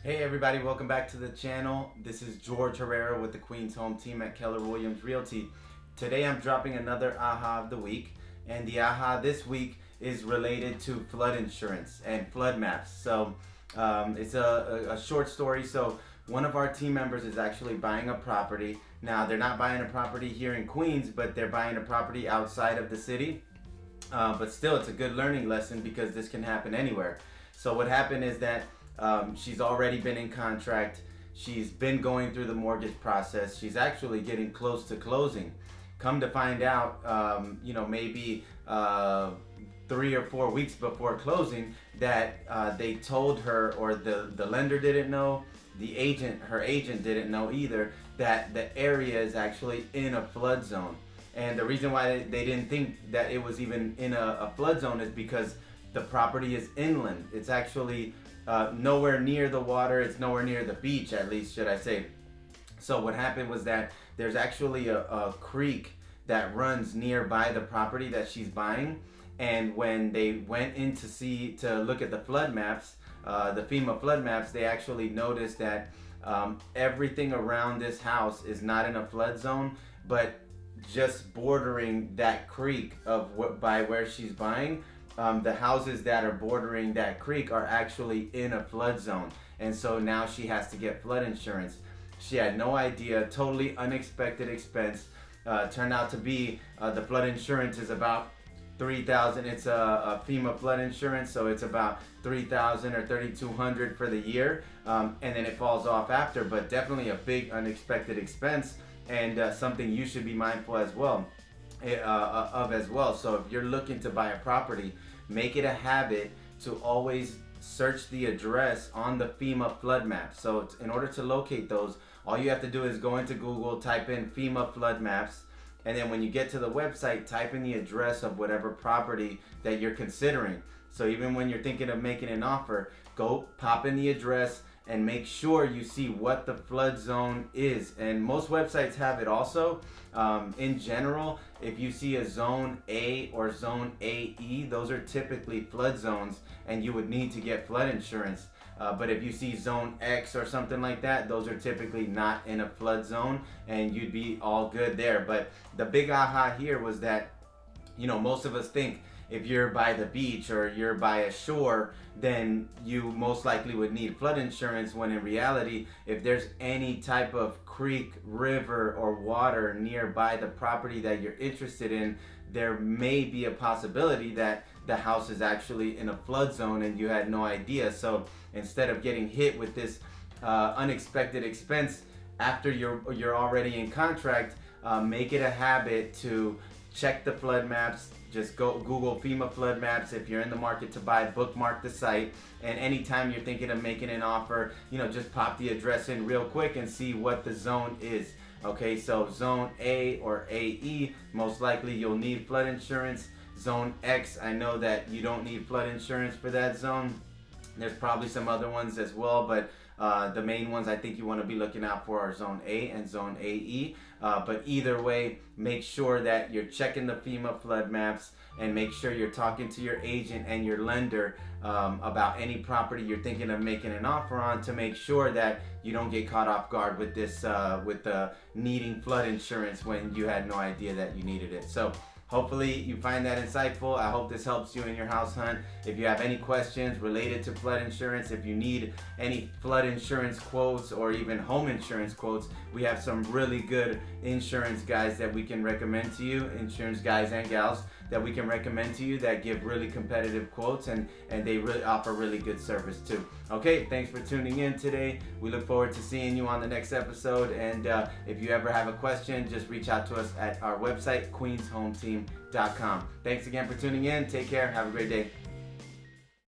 Hey everybody, welcome back to the channel. This is George Herrera with the Queens Home Team at Keller Williams Realty. Today I'm dropping another AHA of the week, and the AHA this week is related to flood insurance and flood maps. So it's a short story. So one of our team members is actually buying a property. Now they're not buying a property here in Queens, but they're buying a property outside of the city. But still, it's a good learning lesson because this can happen anywhere. So what happened is that she's already been in contract. She's been going through the mortgage process. She's actually getting close to closing. Come to find out, maybe 3 or 4 weeks before closing, that they told her, or the lender didn't know, her agent didn't know either, that the area is actually in a flood zone. And the reason why they didn't think that it was even in a flood zone is because the property is inland. It's actually nowhere near the water. It's nowhere near the beach, at least, should I say. So what happened was that there's actually a creek that runs nearby the property that she's buying. And when they went in to look at the flood maps, the FEMA flood maps, they actually noticed that everything around this house is not in a flood zone, but just bordering that creek by where she's buying. The houses that are bordering that creek are actually in a flood zone, and so now she has to get flood insurance. She had no idea. Totally unexpected expense. Turned out to be the flood insurance is about $3,000. It's a FEMA flood insurance, so it's about $3,000 or $3,200 for the year, and then it falls off after. But definitely a big unexpected expense, and something you should be mindful as well. As well. So if you're looking to buy a property, make it a habit to always search the address on the FEMA flood map. So in order to locate those, all you have to do is go into Google, type in FEMA flood maps, and then when you get to the website, type in the address of whatever property that you're considering. So even when you're thinking of making an offer, go pop in the address and make sure you see what the flood zone is. And most websites have it also. In general, if you see a zone A or zone AE, those are typically flood zones and you would need to get flood insurance. But if you see zone X or something like that, those are typically not in a flood zone and you'd be all good there. But the big aha here was that, most of us think if you're by the beach or you're by a shore, then you most likely would need flood insurance, when in reality, if there's any type of creek, river, or water nearby the property that you're interested in, there may be a possibility that the house is actually in a flood zone and you had no idea. So instead of getting hit with this unexpected expense after you're already in contract, make it a habit to check the flood maps. Just go Google FEMA flood maps. If you're in the market to buy, bookmark the site, and anytime you're thinking of making an offer, just pop the address in real quick and see what the zone is. Okay, so zone A or AE, most likely you'll need flood insurance. Zone X, I know that you don't need flood insurance for that zone. There's probably some other ones as well, but the main ones I think you want to be looking out for are zone A and zone AE. But either way, make sure that you're checking the FEMA flood maps, and make sure you're talking to your agent and your lender about any property you're thinking of making an offer on, to make sure that you don't get caught off guard with this, with needing flood insurance when you had no idea that you needed it. So hopefully you find that insightful. I hope this helps you in your house hunt. If you have any questions related to flood insurance, if you need any flood insurance quotes or even home insurance quotes, we have some really good insurance guys that we can recommend to you, insurance guys and gals that we can recommend to you that give really competitive quotes, and they really offer really good service too. Okay, thanks for tuning in today. We look forward to seeing you on the next episode, and if you ever have a question, just reach out to us at our website, queenshometeam.com. Thanks again for tuning in. Take care. Have a great day.